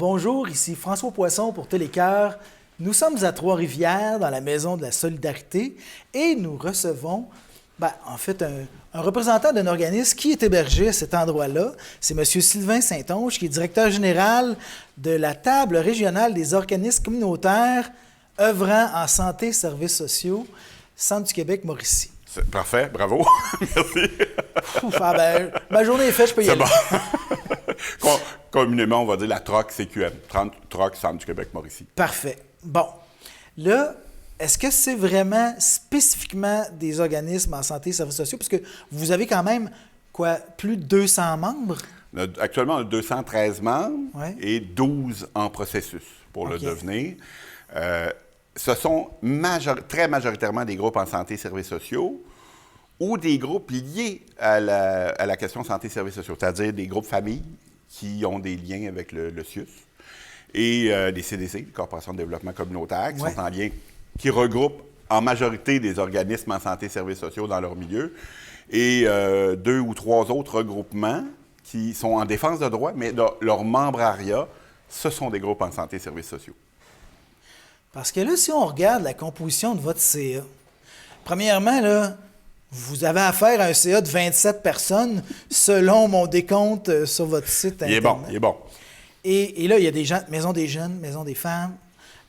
bonjour, ici François Poisson pour Télécœur. Nous sommes à Trois-Rivières, dans la Maison de la Solidarité, et nous recevons, un représentant d'un organisme qui est hébergé à cet endroit-là. C'est M. Sylvain Saint-Onge, qui est directeur général de la Table régionale des organismes communautaires œuvrant en santé et services sociaux, Centre du Québec-Mauricie. C'est parfait, bravo. Merci. Ma journée est faite, je peux y aller. Bon. Communément, on va dire la TROC CQM, TROC Centre du Québec-Mauricie. Parfait. Bon. Là, est-ce que c'est vraiment spécifiquement des organismes en santé et services sociaux? Parce que vous avez quand même, plus de 200 membres? Actuellement, on a 213 membres et 12 en processus pour le devenir. Ce sont très majoritairement des groupes en santé et services sociaux ou des groupes liés à la question santé et services sociaux, c'est-à-dire des groupes familles qui ont des liens avec le CIUS et des CDC, les Corporations de développement communautaire, qui sont en lien, qui regroupent en majorité des organismes en santé et services sociaux dans leur milieu, et 2 ou 3 autres regroupements qui sont en défense de droits, mais leur membrariat, ce sont des groupes en santé et services sociaux. Parce que là, si on regarde la composition de votre CA, premièrement, là, vous avez affaire à un CA de 27 personnes, selon mon décompte sur votre site Internet. Il est bon. Et là, il y a des gens, maison des jeunes, maison des femmes.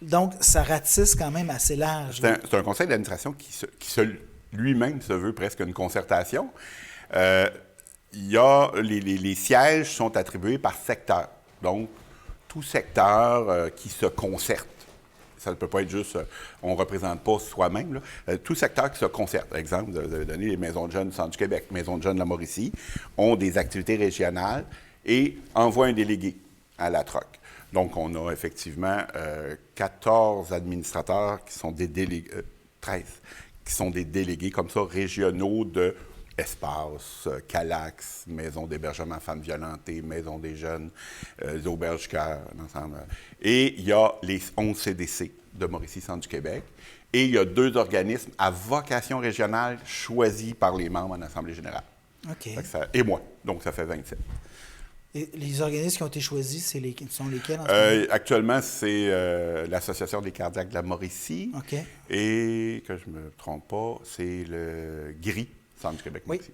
Donc, ça ratisse quand même assez large. C'est un conseil d'administration qui lui-même se veut presque une concertation. Les sièges sont attribués par secteur. Donc, tout secteur qui se concerte. Ça ne peut pas être juste, on ne représente pas soi-même. Tout secteur qui se concerte. Exemple, de donner les maisons de jeunes du Centre du Québec, maisons de jeunes de la Mauricie, ont des activités régionales et envoient un délégué à la TROC. Donc, on a effectivement 14 administrateurs qui sont des délégués, 13, qui sont des délégués comme ça, régionaux de Espace, Calax, Maison d'hébergement femmes violentées, Maison des jeunes, les Auberges Cœur, l'ensemble. Et il y a les 11 CDC de Mauricie, Centre du Québec. Et il y a 2 organismes à vocation régionale choisis par les membres en Assemblée générale. OK. Et moi. Donc, ça fait 27. Et les organismes qui ont été choisis, sont lesquels en ce moment? Actuellement, c'est l'Association des cardiaques de la Mauricie. OK. Et, que je ne me trompe pas, c'est le GRI, Centre du Québec-Mauricie.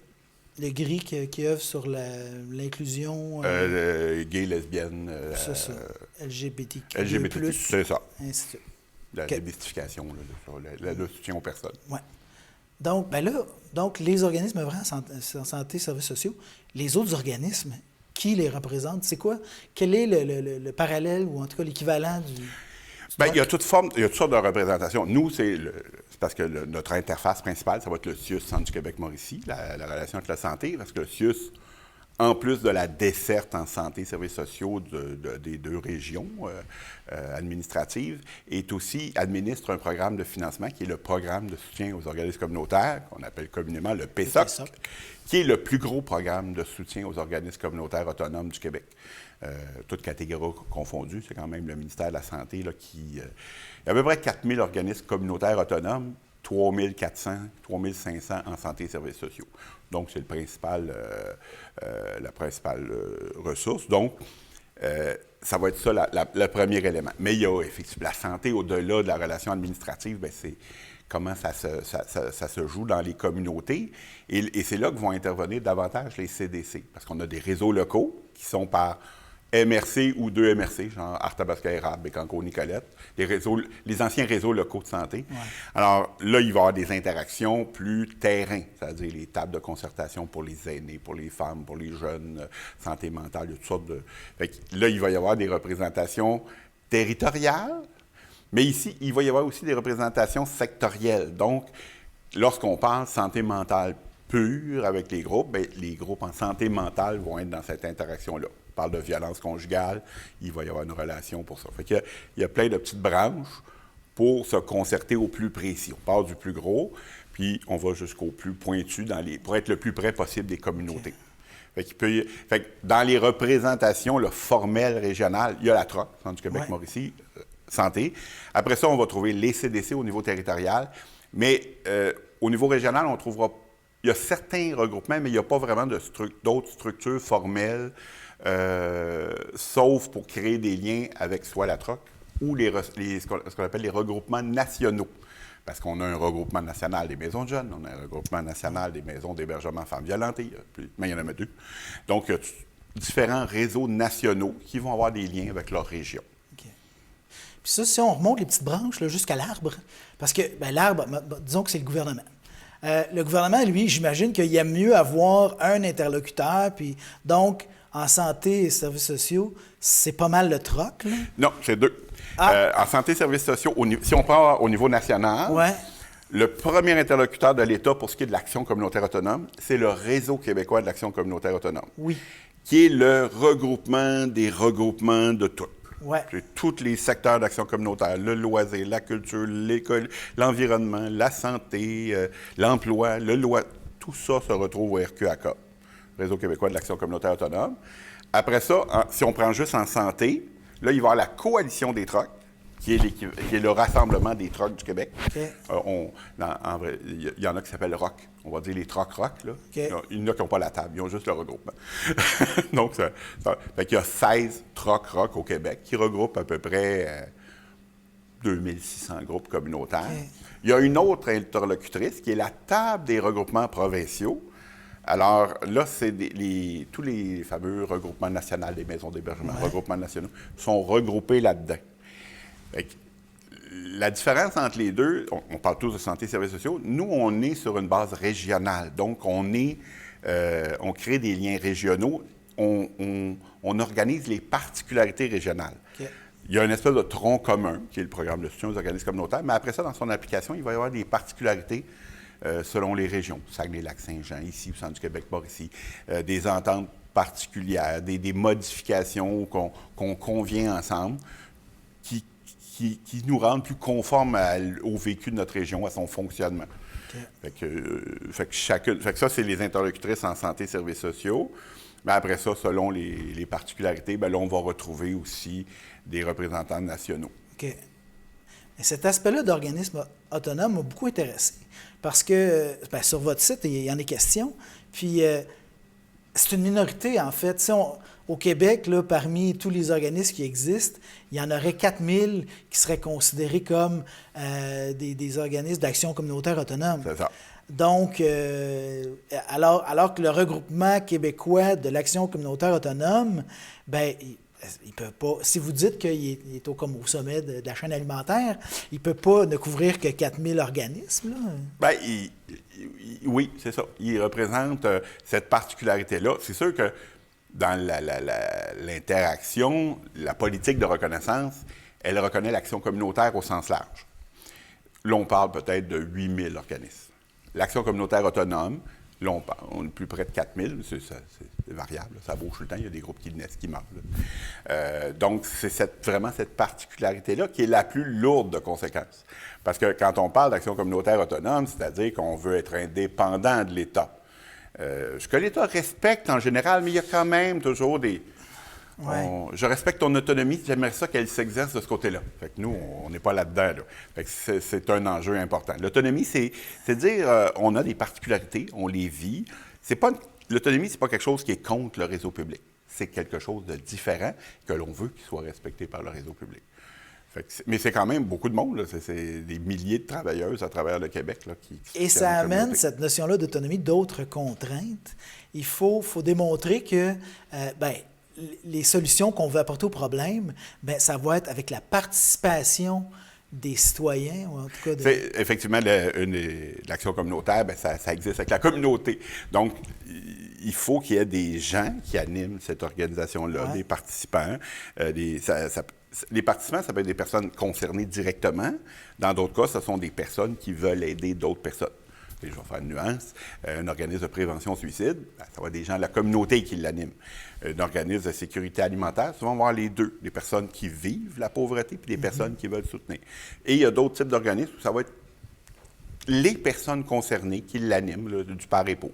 Le GRI qui œuvre sur l'inclusion... gay, lesbienne... c'est ça. LGBTQ+. LGBT+, c'est ça. Ainsi de suite. La démystification, le soutien aux personnes. Oui. Donc, les organismes œuvrant en santé et services sociaux, les autres organismes, qui les représentent? C'est quoi? Quel est le parallèle, ou en tout cas l'équivalent du... Bien, il y a toutes sortes de représentations. Nous, c'est parce que notre interface principale, ça va être le CIUS, Centre du Québec-Mauricie, la relation avec la santé, parce que le CIUS, en plus de la desserte en santé et services sociaux des 2 régions administratives, administre un programme de financement qui est le programme de soutien aux organismes communautaires, qu'on appelle communément le PSOC, qui est le plus gros programme de soutien aux organismes communautaires autonomes du Québec. Toutes catégories confondues, c'est quand même le ministère de la Santé il y a à peu près 4000 organismes communautaires autonomes, 3400, 3500 en santé et services sociaux. Donc, c'est la principale ressource. Donc, ça va être ça le premier élément. Mais il y a effectivement la santé au-delà de la relation administrative, c'est comment ça se joue dans les communautés. Et c'est là que vont intervenir davantage les CDC, parce qu'on a des réseaux locaux qui sont par MRC ou 2 MRC, genre Arthabasca, Érable, Bécancour, Nicolette, les anciens réseaux locaux de santé. Ouais. Alors là, il va y avoir des interactions plus terrain, c'est-à-dire les tables de concertation pour les aînés, pour les femmes, pour les jeunes, santé mentale, il y a toutes sortes de... Fait que là, il va y avoir des représentations territoriales, mais ici, il va y avoir aussi des représentations sectorielles. Donc, lorsqu'on parle santé mentale pure avec les groupes, bien, les groupes en santé mentale vont être dans cette interaction-là. On parle de violence conjugale, il va y avoir une relation pour ça. Fait qu'il y a plein de petites branches pour se concerter au plus précis. On part du plus gros, puis on va jusqu'au plus pointu pour être le plus près possible des communautés. Okay. Fait que dans les représentations formelles régionales, il y a la TROC, Centre du Québec-Mauricie, santé. Après ça, on va trouver les CDC au niveau territorial, mais au niveau régional, on trouvera il y a certains regroupements, mais il n'y a pas vraiment d'autres structures formelles, sauf pour créer des liens avec soit la TROC ou ce qu'on appelle les regroupements nationaux. Parce qu'on a un regroupement national des maisons de jeunes, on a un regroupement national des maisons d'hébergement femmes violentées, mais il y en a deux. Donc, il y a différents réseaux nationaux qui vont avoir des liens avec leur région. Okay. Puis ça, si on remonte les petites branches là, jusqu'à l'arbre, parce que l'arbre, disons que c'est le gouvernement. Le gouvernement, lui, j'imagine qu'il aime mieux avoir un interlocuteur, puis donc, en santé et services sociaux, c'est pas mal le troc, là? Non, c'est deux. En santé et services sociaux, si on prend au niveau national, ouais. Le premier interlocuteur de l'État pour ce qui est de l'action communautaire autonome, c'est le Réseau québécois de l'action communautaire autonome. Oui. Qui est le regroupement des regroupements de tout. Ouais. Tous les secteurs d'action communautaire, le loisir, la culture, l'école, l'environnement, la santé, l'emploi, tout ça se retrouve au RQACA, Réseau québécois de l'action communautaire autonome. Après ça, si on prend juste en santé, là, il va y avoir la coalition des TROC, qui est le rassemblement des TROC du Québec. Okay. En vrai, il y en a qui s'appellent ROC. On va dire les TROC-ROC. Okay. Il y en a qui n'ont pas la table, ils ont juste le regroupement. Donc, il y a 16 TROC-ROC au Québec qui regroupent à peu près 2600 groupes communautaires. Okay. Il y a une autre interlocutrice qui est la table des regroupements provinciaux. Alors là, c'est tous les fameux regroupements nationaux des maisons d'hébergement, regroupements nationaux, sont regroupés là-dedans. La différence entre les deux, on parle tous de santé et services sociaux, nous, on est sur une base régionale. Donc, on crée des liens régionaux, on organise les particularités régionales. Okay. Il y a une espèce de tronc commun, qui est le programme de soutien aux organismes communautaires, mais après ça, dans son application, il va y avoir des particularités selon les régions. Saguenay-Lac-Saint-Jean, ici, au centre du Québec-Mauricie, des ententes particulières, des modifications qu'on convient ensemble, qui nous rendent plus conformes au vécu de notre région, à son fonctionnement. Okay. Fait que ça, c'est les interlocutrices en santé et services sociaux. Mais après ça, selon les particularités, bien, là, on va retrouver aussi des représentants nationaux. OK. Et cet aspect-là d'organisme autonome m'a beaucoup intéressé. Parce que, bien, sur votre site, il y en a question. Puis, c'est une minorité, en fait. Si au Québec, là, parmi tous les organismes qui existent, il y en aurait 4000 qui seraient considérés comme des organismes d'action communautaire autonome. C'est ça. Donc, alors que le regroupement québécois de l'action communautaire autonome, bien, il peut pas. Si vous dites qu'il est comme au sommet de la chaîne alimentaire, il ne peut pas ne couvrir que 4000 organismes, là? Bien, oui, c'est ça. Il représente cette particularité-là. C'est sûr que dans l'interaction, la politique de reconnaissance, elle reconnaît l'action communautaire au sens large. Là, on parle peut-être de 8000 organismes. L'action communautaire autonome, là, on est plus près de 4000, c'est variable, ça bouge tout le temps, il y a des groupes qui naissent, qui meurent. Donc, c'est vraiment cette particularité-là qui est la plus lourde de conséquences. Parce que quand on parle d'action communautaire autonome, c'est-à-dire qu'on veut être indépendant de l'État. Ce que l'État respecte en général, mais il y a quand même toujours des... Ouais. Je respecte ton autonomie, j'aimerais ça qu'elle s'exerce de ce côté-là. Fait que nous, on n'est pas là-dedans. Là. Fait que c'est un enjeu important. L'autonomie, c'est dire, on a des particularités, on les vit. L'autonomie, c'est pas quelque chose qui est contre le réseau public. C'est quelque chose de différent que l'on veut qu'il soit respecté par le réseau public. Mais c'est quand même beaucoup de monde. C'est des milliers de travailleuses à travers le Québec là, qui et ça amène cette notion-là d'autonomie d'autres contraintes. Il faut démontrer que les solutions qu'on veut apporter au problème, bien, ça va être avec la participation des citoyens, ou en tout cas... Effectivement, l'action communautaire, bien, ça existe avec la communauté. Donc, il faut qu'il y ait des gens qui animent cette organisation-là, des participants. Les participants, ça peut être des personnes concernées directement. Dans d'autres cas, ce sont des personnes qui veulent aider d'autres personnes. Et je vais faire une nuance. Un organisme de prévention suicide, bien, ça va être des gens de la communauté qui l'animent. Un organisme de sécurité alimentaire, souvent on va avoir les deux. Des personnes qui vivent la pauvreté puis des personnes qui veulent soutenir. Et il y a d'autres types d'organismes où ça va être les personnes concernées qui l'animent, là, du par et pour.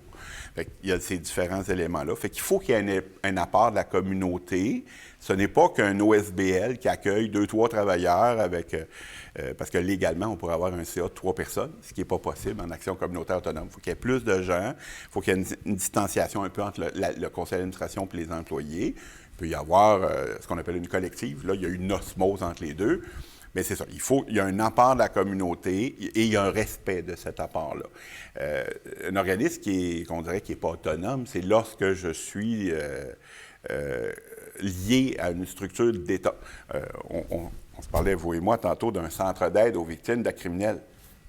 Fait qu'il y a ces différents éléments-là. Fait qu'il faut qu'il y ait un apport de la communauté. Ce n'est pas qu'un OSBL qui accueille 2-3 travailleurs avec... parce que légalement, on pourrait avoir un CA de 3 personnes, ce qui n'est pas possible en action communautaire autonome. Il faut qu'il y ait plus de gens. Il faut qu'il y ait une distanciation un peu entre le conseil d'administration et les employés. Il peut y avoir ce qu'on appelle une collective. Là, il y a une osmose entre les deux. Mais c'est ça, il y a un apport de la communauté et il y a un respect de cet apport-là. Un organisme qu'on dirait qui n'est pas autonome, c'est lorsque je suis lié à une structure d'État. On se parlait, vous et moi, tantôt d'un centre d'aide aux victimes d'actes criminels.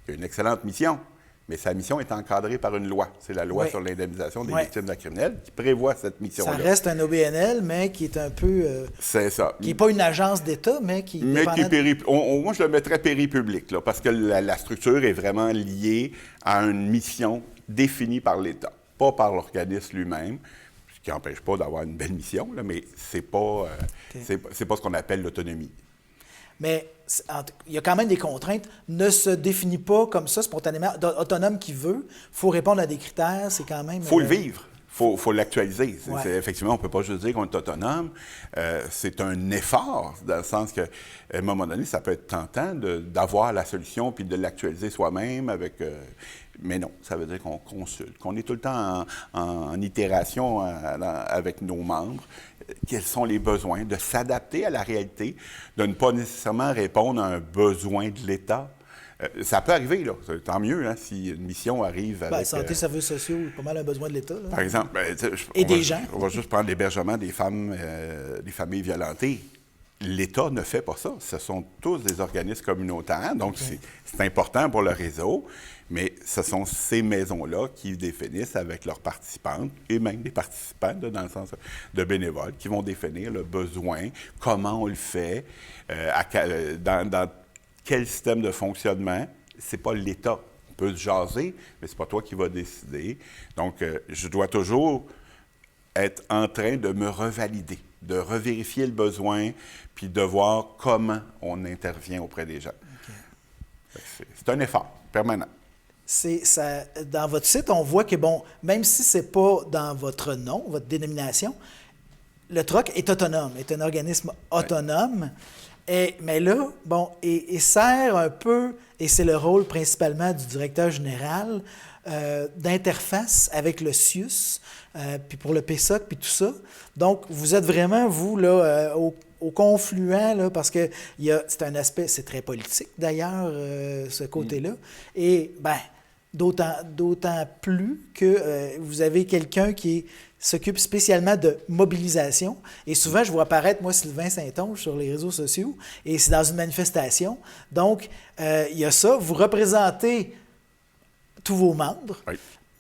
Il y a une excellente mission, mais sa mission est encadrée par une loi. C'est la loi sur l'indemnisation des victimes d'actes criminels qui prévoit cette mission-là. Ça reste un OBNL, mais qui est un peu... c'est ça. Qui n'est pas une agence d'État, mais qui... Mais qui est moi, je le mettrais péripublic, là, parce que la structure est vraiment liée à une mission définie par l'État, pas par l'organisme lui-même, ce qui n'empêche pas d'avoir une belle mission, là, mais c'est pas ce qu'on appelle l'autonomie. Mais il y a quand même des contraintes. Ne se définit pas comme ça spontanément. Autonome qui veut, il faut répondre à des critères, c'est quand même... Il faut le vivre. Il faut l'actualiser. Ouais. Effectivement, on ne peut pas juste dire qu'on est autonome. C'est un effort, dans le sens qu'à un moment donné, ça peut être tentant d'avoir la solution puis de l'actualiser soi-même avec... mais non, ça veut dire qu'on consulte, qu'on est tout le temps en itération avec nos membres. Quels sont les besoins, de s'adapter à la réalité, de ne pas nécessairement répondre à un besoin de l'État. Ça peut arriver, là. Tant mieux, hein, si une mission arrive avec... santé, services sociaux, pas mal un besoin de l'État. Là. Par exemple, on va juste prendre l'hébergement des femmes, des familles violentées. L'État ne fait pas ça. Ce sont tous des organismes communautaires, donc c'est important pour le réseau, mais ce sont ces maisons-là qui définissent avec leurs participantes, et même des participants, dans le sens de bénévoles, qui vont définir le besoin, comment on le fait, dans quel système de fonctionnement. C'est pas l'État. On peut se jaser, mais c'est pas toi qui vas décider. Donc, je dois toujours être en train de me revalider, de revérifier le besoin, puis de voir comment on intervient auprès des gens. Okay. C'est un effort permanent. Dans votre site, on voit que, bon, même si ce n'est pas dans votre nom, votre dénomination, le TROC est autonome, est un organisme autonome. Mais là, bon, et sert un peu, et c'est le rôle principalement du directeur général, d'interface avec le CIUS, puis pour le PSOC, puis tout ça. Donc, vous êtes vraiment, vous, là, au confluent, là, parce que c'est un aspect, c'est très politique d'ailleurs, ce côté-là. Et, bien, d'autant plus que vous avez quelqu'un qui s'occupe spécialement de mobilisation. Et souvent, je vois apparaître, moi, Sylvain Saint-Onge sur les réseaux sociaux, et c'est dans une manifestation. Donc, il y a ça. Vous représentez tous vos membres,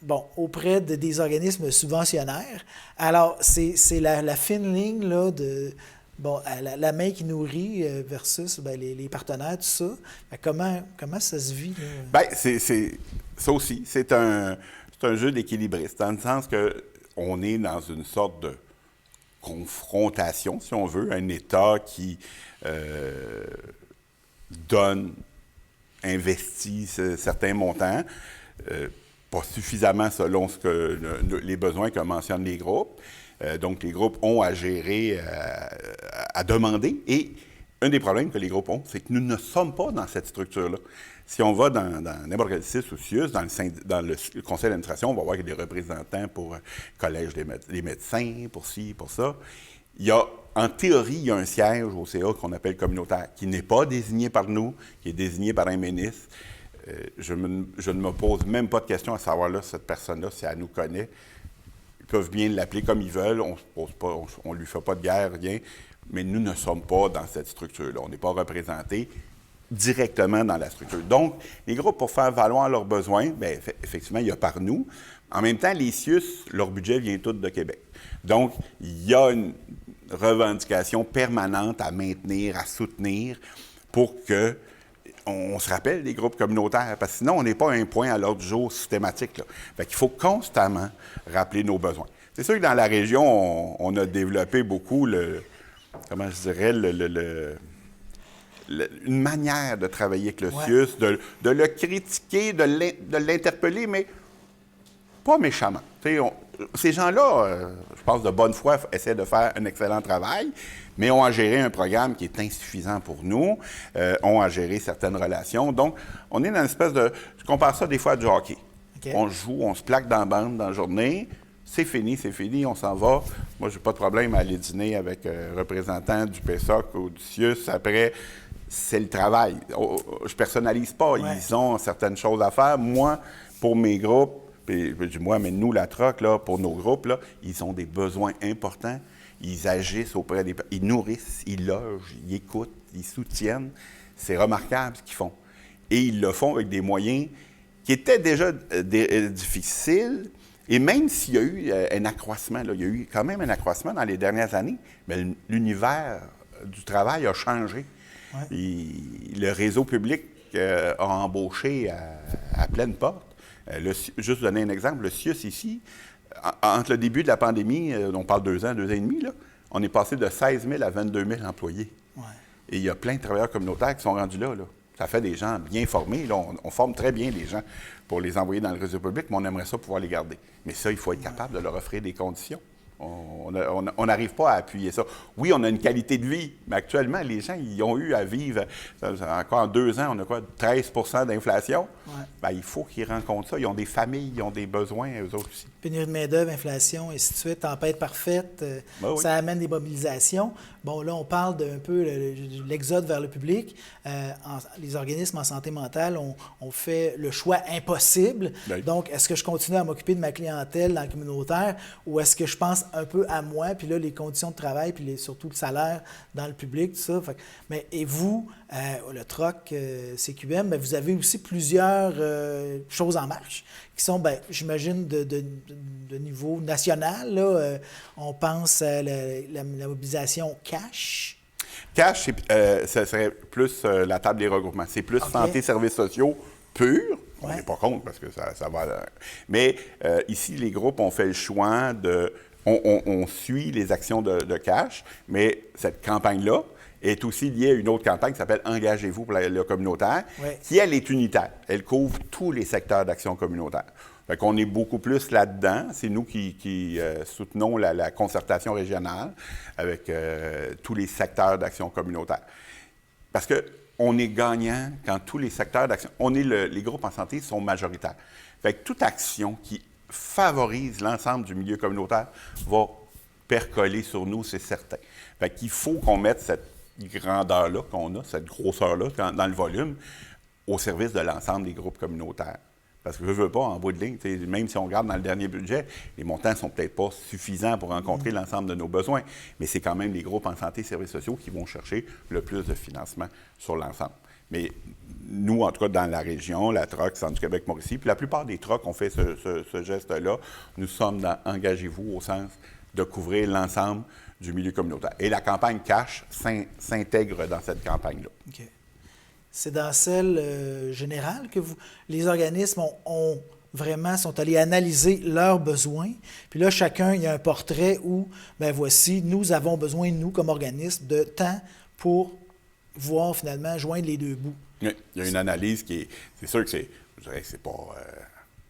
bon, auprès des organismes subventionnaires. Alors, c'est la fine ligne, là, de... Bon, la main qui nourrit versus les partenaires, tout ça. Comment ça se vit? Là? Bien, ça aussi, c'est un jeu d'équilibriste, dans le sens qu'on est dans une sorte de confrontation, si on veut, un État qui investit certains montants, pas suffisamment selon les besoins que mentionnent les groupes. Donc, les groupes ont à gérer, à demander. Et un des problèmes que les groupes ont, c'est que nous ne sommes pas dans cette structure-là. Si on va dans n'importe quel CIUS ou CIUS, dans le conseil d'administration, on va voir qu'il y a des représentants pour le collège des médecins, pour ci, pour ça. En théorie, il y a un siège au CA qu'on appelle communautaire, qui n'est pas désigné par nous, qui est désigné par un ministre. Je ne me pose même pas de question à savoir là, cette personne-là, si elle nous connaît. Ils peuvent bien l'appeler comme ils veulent, on ne lui fait pas de guerre, rien, mais nous ne sommes pas dans cette structure-là. On n'est pas représentés directement dans la structure. Donc, les groupes, pour faire valoir leurs besoins, bien, effectivement, il y a par nous. En même temps, les CIUS, leur budget vient tout de Québec. Donc, il y a une revendication permanente à maintenir, à soutenir pour que on se rappelle des groupes communautaires, parce que sinon, on n'est pas à un point à l'ordre du jour systématique. Là. Fait qu'il faut constamment rappeler nos besoins. C'est sûr que dans la région, on a développé beaucoup comment je dirais, une manière de travailler avec le Ouais. CIUS, de le critiquer, de l'interpeller, mais pas méchamment. Ces gens-là, je pense de bonne foi, essaient de faire un excellent travail, mais ont à gérer un programme qui est insuffisant pour nous, ont à gérer certaines relations. Donc, on est dans une espèce de... Je compare ça des fois à du hockey. OK. On joue, on se plaque dans la bande dans la journée, c'est fini, on s'en va. Moi, j'ai pas de problème à aller dîner avec un représentant du PSOC ou du CIUS. Après, c'est le travail. Je personnalise pas. Ouais. Ils ont certaines choses à faire. Moi, pour mes groupes, puis je dis moi, mais nous, la Troc, là, pour nos groupes, là, ils ont des besoins importants. Ils agissent auprès des... Ils nourrissent, ils logent, ils écoutent, ils soutiennent. C'est remarquable ce qu'ils font. Et ils le font avec des moyens qui étaient déjà difficiles. Et même s'il y a eu un accroissement, là, il y a eu quand même un accroissement dans les dernières années, mais l'univers du travail a changé. Ouais. Le réseau public a embauché à pleine porte. Juste donner un exemple, le CIUS ici, entre le début de la pandémie, on parle 2 ans et demi, là, on est passé de 16 000 à 22 000 employés. Ouais. Et il y a plein de travailleurs communautaires qui sont rendus là. Ça fait des gens bien formés. Là. On forme très bien les gens pour les envoyer dans le réseau public, mais on aimerait ça pouvoir les garder. Mais ça, il faut être capable de leur offrir des conditions. On n'arrive pas à appuyer ça. Oui, on a une qualité de vie, mais actuellement, les gens, ils ont eu à vivre, encore en 2 ans, on a quoi, 13 % d'inflation. Ouais. Bien, il faut qu'ils rencontrent ça. Ils ont des familles, ils ont des besoins, eux autres aussi. Pénurie de main-d'œuvre, inflation, et ainsi de suite, tempête parfaite, Ben oui. ça amène des mobilisations. Bon, là, on parle d'un peu l'exode vers le public. Les organismes en santé mentale ont fait le choix impossible. Ben. Donc, est-ce que je continue à m'occuper de ma clientèle dans le communautaire ou est-ce que je pense un peu à moi, puis là, les conditions de travail, puis surtout le salaire dans le public, tout ça. Et vous, le TROC, CQM, vous avez aussi plusieurs choses en marche qui sont, j'imagine, de niveau national. Là, on pense à la mobilisation cash. Cash, ça serait plus la table des regroupements. C'est plus santé, services sociaux purs. On n'est pas contre parce que ça va... Mais ici, les groupes ont fait le choix de... On suit les actions de cash, mais cette campagne-là est aussi liée à une autre campagne qui s'appelle « Engagez-vous pour le communautaire qui, elle, est unitaire. Elle couvre tous les secteurs d'action communautaire. Fait qu'on est beaucoup plus là-dedans. C'est nous qui soutenons la concertation régionale avec tous les secteurs d'action communautaire. Parce qu'on est gagnant quand tous les secteurs d'action... les groupes en santé sont majoritaires. Fait que toute action qui favorise l'ensemble du milieu communautaire va percoler sur nous, c'est certain. Fait qu'il faut qu'on mette cette grandeur-là qu'on a, cette grosseur-là dans le volume, au service de l'ensemble des groupes communautaires. Parce que je ne veux pas, en bout de ligne, même si on regarde dans le dernier budget, les montants ne sont peut-être pas suffisants pour rencontrer l'ensemble de nos besoins, mais c'est quand même les groupes en santé et services sociaux qui vont chercher le plus de financement sur l'ensemble. Mais nous, en tout cas, dans la région, la TROC, Centre du Québec-Mauricie, puis la plupart des TROC ont fait ce geste-là. Nous sommes dans « Engagez-vous » au sens de couvrir l'ensemble du milieu communautaire. Et la campagne Cash s'intègre dans cette campagne-là. OK. C'est dans celle générale que les organismes sont allés analyser leurs besoins. Puis là, chacun, il y a un portrait où, voici, nous avons besoin, nous, comme organisme, de temps pour voir finalement joindre les deux bouts. Oui, il y a une analyse qui est... C'est sûr que je dirais que c'est pas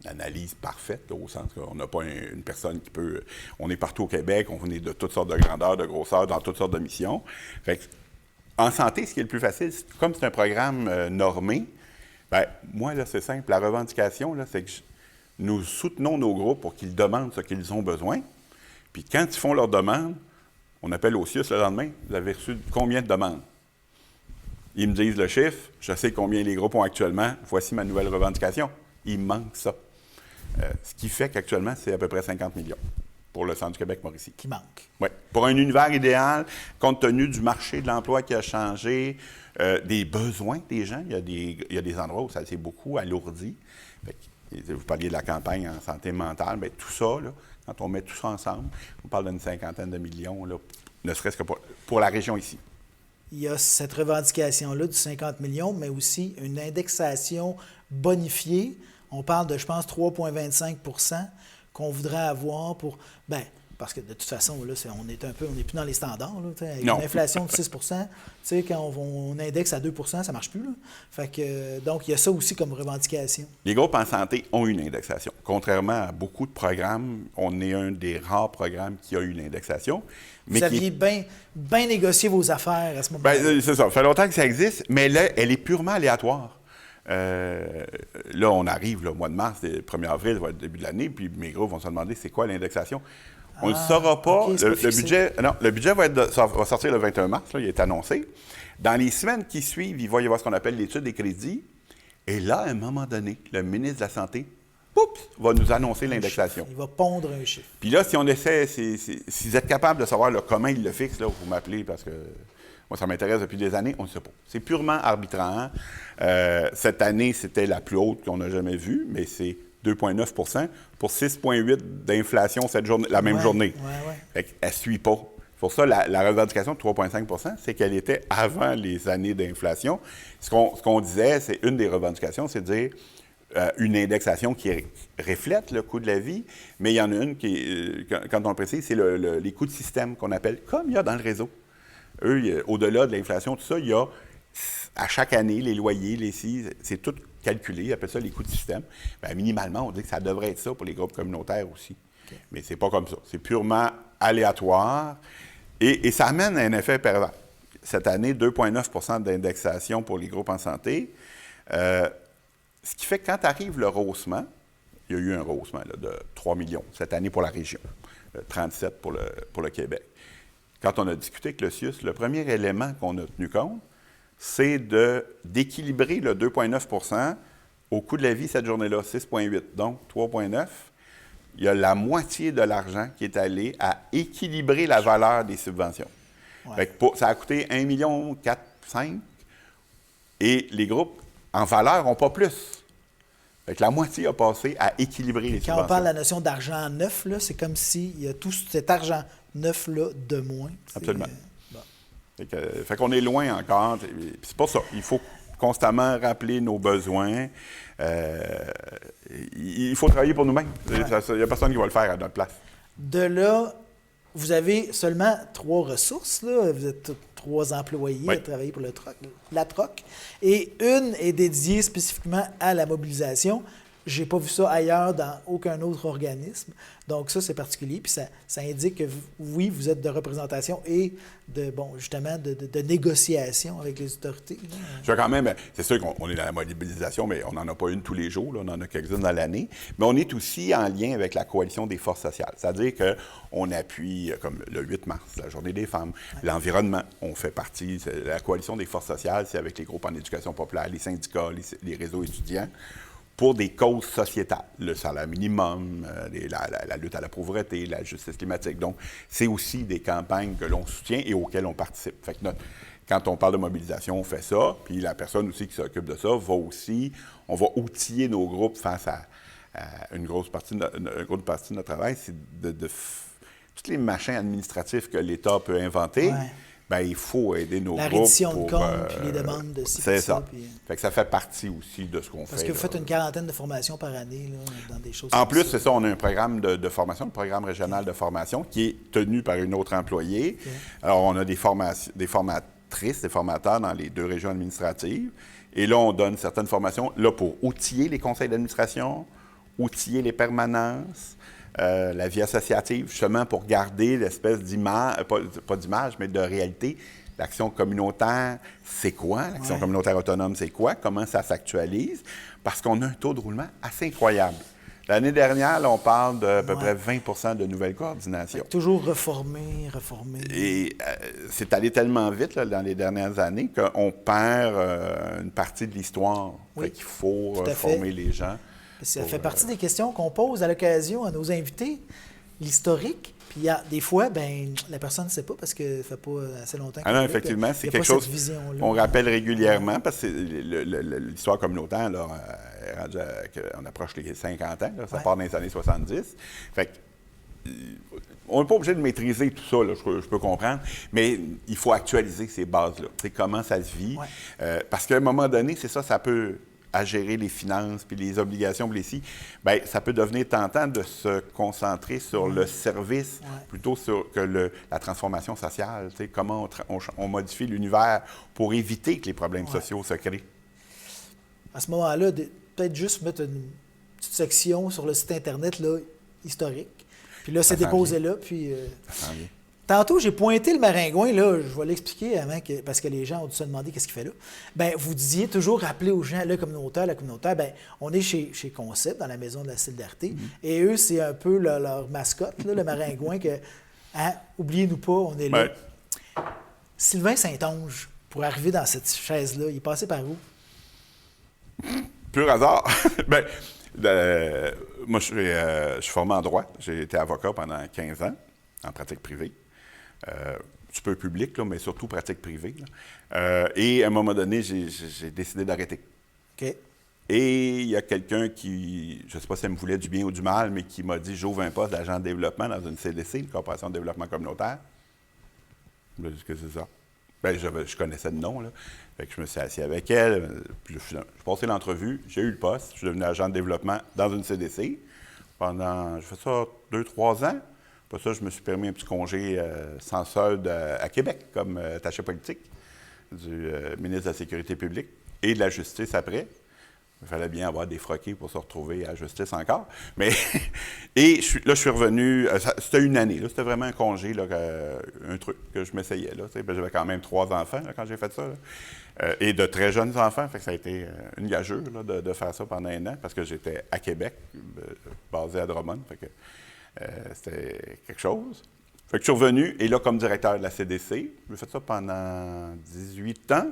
une analyse parfaite, là, au sens qu'on n'a pas une personne qui peut... On est partout au Québec, on est de toutes sortes de grandeurs, de grosseurs, dans toutes sortes de missions. Fait que, en santé, ce qui est le plus facile, comme c'est un programme normé, moi, là, c'est simple. La revendication, là, c'est que nous soutenons nos groupes pour qu'ils demandent ce qu'ils ont besoin. Puis quand ils font leur demande, on appelle au CIUS le lendemain, vous avez reçu combien de demandes? Ils me disent le chiffre, je sais combien les groupes ont actuellement, voici ma nouvelle revendication. Il manque ça. Ce qui fait qu'actuellement, c'est à peu près 50 millions pour le Centre du Québec-Mauricie. Qui manque. Oui. Pour un univers idéal, compte tenu du marché de l'emploi qui a changé, des besoins des gens, il y a des endroits où ça s'est beaucoup alourdi. Vous parliez de la campagne en santé mentale, bien, tout ça, là, quand on met tout ça ensemble, on parle d'une 50aine de millions, là, ne serait-ce que pour la région ici. Il y a cette revendication-là du 50 millions, mais aussi une indexation bonifiée. On parle de, je pense, 3,25 % qu'on voudrait avoir pour... parce que de toute façon, là, on n'est plus dans les standards. Là, avec Non. une inflation de 6 quand on indexe à 2 ça ne marche plus. Là. Fait que, donc, il y a ça aussi comme revendication. Les groupes en santé ont une indexation. Contrairement à beaucoup de programmes, on est un des rares programmes qui a une indexation. Vous aviez bien négocié vos affaires à ce moment-là. Bien, c'est ça. Ça fait longtemps que ça existe, mais là, elle est purement aléatoire. Là, on arrive le mois de mars, le 1er avril, ça va être le début de l'année, puis mes groupes vont se demander c'est quoi l'indexation. On ne le saura pas. Okay, le budget va sortir le 21 mars, là, il est annoncé. Dans les semaines qui suivent, il va y avoir ce qu'on appelle l'étude des crédits. Et là, à un moment donné, le ministre de la Santé va nous annoncer l'indexation. Il va pondre un chiffre. Puis là, si on essaie, si vous êtes capable de savoir comment il le fixe, là, vous m'appelez parce que moi, ça m'intéresse depuis des années, on ne sait pas. C'est purement arbitraire. Cette année, c'était la plus haute qu'on a jamais vue, mais c'est 2,9 pour 6,8 d'inflation la même journée. Elle ne suit pas. Pour ça, la revendication de 3,5 c'est qu'elle était avant les années d'inflation. Ce qu'on disait, c'est une des revendications, c'est de dire une indexation qui reflète le coût de la vie, mais il y en a une qui, quand on le précise, c'est les coûts de système qu'on appelle, comme il y a dans le réseau. Eux, au-delà de l'inflation, tout ça, il y a à chaque année, les loyers, les c'est tout calculé, ils appellent ça les coûts de système. Bien, minimalement, on dit que ça devrait être ça pour les groupes communautaires aussi. Okay. Mais c'est pas comme ça. C'est purement aléatoire et ça amène un effet pervers. Cette année, 2,9 d'indexation pour les groupes en santé. Ce qui fait que quand arrive le rehaussement, il y a eu un rehaussement là, de 3 millions cette année pour la région, 37 pour le Québec. Quand on a discuté avec le CIUS, le premier élément qu'on a tenu compte, c'est d'équilibrer le 2,9 au coût de la vie cette journée-là, 6,8. Donc, 3,9. Il y a la moitié de l'argent qui est allé à équilibrer la valeur des subventions. Ouais. Fait que ça a coûté 1,4 million, 5. Et les groupes, en valeur, n'ont pas plus. Fait que la moitié a passé à équilibrer les subventions. Quand on parle de la notion d'argent neuf, là, c'est comme s'il y a tout cet argent neuf-là de moins. Absolument. Fait qu'on est loin encore. C'est pas ça. Il faut constamment rappeler nos besoins. Il faut travailler pour nous-mêmes. Il n'y a personne qui va le faire à notre place. De là, vous avez seulement 3 ressources. Là. Vous êtes 3 employés à travailler pour la TROC. Et une est dédiée spécifiquement à la mobilisation. Je n'ai pas vu ça ailleurs dans aucun autre organisme. Donc ça, c'est particulier. Puis ça indique que, oui, vous êtes de représentation et justement, de négociation avec les autorités. Je veux quand même, c'est sûr qu'on est dans la mobilisation, mais on n'en a pas une tous les jours. Là, on en a quelques-unes dans l'année. Mais on est aussi en lien avec la Coalition des forces sociales. C'est-à-dire qu'on appuie, comme le 8 mars, la Journée des femmes, l'environnement. On fait partie, la Coalition des forces sociales, c'est avec les groupes en éducation populaire, les syndicats, les réseaux étudiants, pour des causes sociétales, le salaire minimum, la lutte à la pauvreté, la justice climatique. Donc, c'est aussi des campagnes que l'on soutient et auxquelles on participe. Fait que quand on parle de mobilisation, on fait ça, puis la personne aussi qui s'occupe de ça on va outiller nos groupes face à une grosse partie de notre travail, c'est de tous les machins administratifs que l'État peut inventer. Ouais. Bien, il faut aider nos groupes. La reddition de comptes, puis les demandes de ci, c'est ça. Puis... Fait que ça fait partie aussi de ce qu'on fait. Parce que vous faites une quarantaine de formations par année là, dans des choses en plus, c'est ça, on a un programme de formation, le programme régional de formation, qui est tenu par une autre employée. Okay. Alors, on a des formatrices, des formateurs dans les 2 régions administratives. Et là, on donne certaines formations là pour outiller les conseils d'administration, outiller les permanences, la vie associative, justement pour garder l'espèce d'image, pas d'image, mais de réalité. L'action communautaire, c'est quoi? L'action communautaire autonome, c'est quoi? Comment ça s'actualise? Parce qu'on a un taux de roulement assez incroyable. L'année dernière, là, on parle d'à peu près 20 de nouvelles coordinations. Toujours reformer. Et c'est allé tellement vite là, dans les dernières années qu'on perd une partie de l'histoire. Fait qu'il faut former les gens. Ça fait partie des questions qu'on pose à l'occasion à nos invités, l'historique. Puis il y a des fois, la personne ne sait pas parce que ça fait pas assez longtemps qu'elle non, effectivement, c'est quelque chose qu'on rappelle régulièrement parce que l'histoire communautaire, là, on approche les 50 ans, là, ça part dans les années 70. Fait que, on n'est pas obligé de maîtriser tout ça, là, je peux comprendre, mais il faut actualiser ces bases-là. Comment ça se vit. Parce qu'à un moment donné, c'est ça peut à gérer les finances, puis les obligations, puis les ci, bien, ça peut devenir tentant de se concentrer sur le service plutôt que la transformation sociale. Tu sais, comment on modifie l'univers pour éviter que les problèmes sociaux se créent. À ce moment-là, peut-être juste mettre une petite section sur le site Internet là, historique. Puis là, c'est déposé là. Puis, Ça sent bien. tantôt, j'ai pointé le maringouin, là, je vais l'expliquer avant, parce que les gens ont dû se demander qu'est-ce qu'il fait là. Bien, vous disiez toujours rappeler aux gens, le communautaire, bien, on est chez Concept, dans la Maison de la Solidarité, et eux, c'est un peu leur mascotte, là, le maringouin, que, hein, oubliez-nous pas, on est là. Ouais. Sylvain Saint-Onge, pour arriver dans cette chaise-là, il est passé par où? Pur hasard. Bien, moi, je suis formé en droit. J'ai été avocat pendant 15 ans, en pratique privée. Un petit peu public, là, mais surtout pratique privée. Et à un moment donné, j'ai décidé d'arrêter. OK. Et il y a quelqu'un qui, je ne sais pas si elle me voulait du bien ou du mal, mais qui m'a dit « J'ouvre un poste d'agent de développement dans une CDC, une Corporation de développement communautaire. » Je me dis que c'est ça. Bien, je connaissais le nom, là. Fait que je me suis assis avec elle, puis je passé l'entrevue, j'ai eu le poste, je suis devenu agent de développement dans une CDC. J'ai fait ça 2-3 ans. Pour ça, je me suis permis un petit congé sans solde à Québec, comme attaché politique du ministre de la Sécurité publique et de la Justice après. Il fallait bien avoir des froqués pour se retrouver à la Justice encore. Mais et je suis revenu, c'était une année, là, c'était vraiment un congé, là, un truc que je m'essayais. Là, j'avais quand même 3 enfants là, quand j'ai fait ça. Et de très jeunes enfants, fait que ça a été une gageure là, de faire ça pendant 1 an, parce que j'étais à Québec, basé à Drummond. Fait que, c'était quelque chose. Fait que je suis revenu, et là, comme directeur de la CDC, j'ai fait ça pendant 18 ans,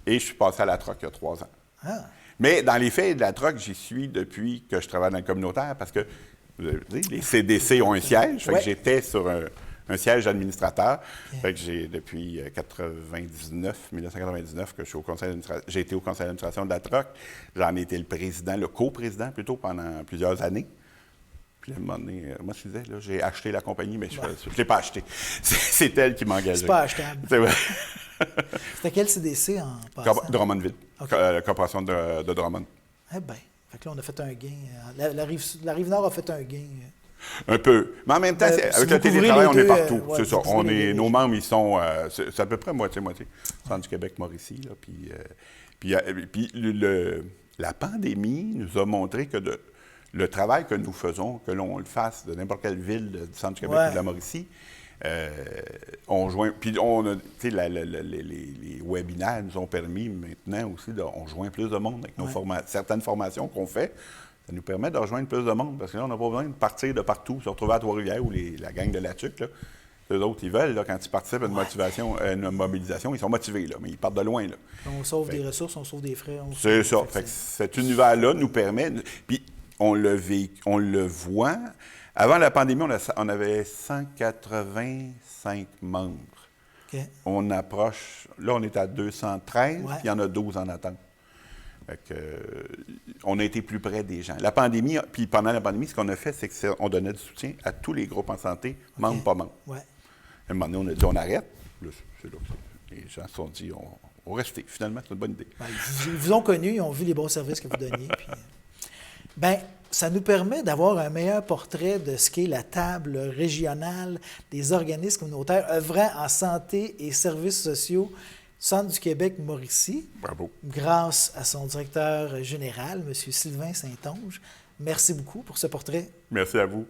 et je suis passé à la troc il y a 3 ans. Ah. Mais dans les faits, de la troc, j'y suis depuis que je travaille dans le communautaire, parce que vous savez, les CDC ont un siège, fait que j'étais sur un siège administrateur. Fait que j'ai, depuis 1999, que je suis au conseil d'administration, j'ai été au conseil d'administration de la troc. J'en ai été le président, le coprésident plutôt, pendant plusieurs années. Puis à un moment donné, moi, je disais, là, j'ai acheté la compagnie, mais je ne l'ai pas acheté. C'est elle qui m'engageait. C'est pas achetable. C'est vrai. C'était quel CDC en passant? Drummondville. Okay. La corporation de Drummond. Eh bien, fait que là, on a fait un gain. La Rive-Nord a fait un gain. Un peu. Mais en même temps, si avec vous le télétravail, on est partout. ouais, c'est ça. vous couvrez Nos membres, ils sont... c'est à peu près moitié-moitié. Centre du Québec, Mauricie. Là, puis la pandémie nous a montré que le travail que nous faisons, que l'on le fasse de n'importe quelle ville du Centre du Québec ou de la Mauricie, on joint... Puis les webinaires nous ont permis maintenant aussi, on joint plus de monde avec certaines formations qu'on fait. Ça nous permet de rejoindre plus de monde, parce que là, on n'a pas besoin de partir de partout, se retrouver à Trois-Rivières ou la gang de la TUC. Eux autres, ils veulent, là, quand ils participent à une mobilisation, ils sont motivés, là, mais ils partent de loin. Là. On sauve des ressources, on sauve des frais. C'est ça. Fait que cet univers-là nous permet... Puis on le voit. Avant la pandémie, on avait 185 membres. Okay. On approche... Là, on est à 213, puis il y en a 12 en attente. Fait que, on a été plus près des gens. La pandémie, puis pendant la pandémie, ce qu'on a fait, c'est qu'on donnait du soutien à tous les groupes en santé, membres, pas membres. Ouais. À un moment donné, on a dit on arrête. Là, c'est là que les gens se sont dit on reste. Finalement, c'est une bonne idée. Ben, ils vous ont connu, ils ont vu les bons services que vous donniez. Puis, ben, ça nous permet d'avoir un meilleur portrait de ce qu'est la table régionale des organismes communautaires œuvrant en santé et services sociaux Centre du Québec Mauricie. Bravo. Grâce à son directeur général, M. Sylvain Saint-Onge. Merci beaucoup pour ce portrait. Merci à vous.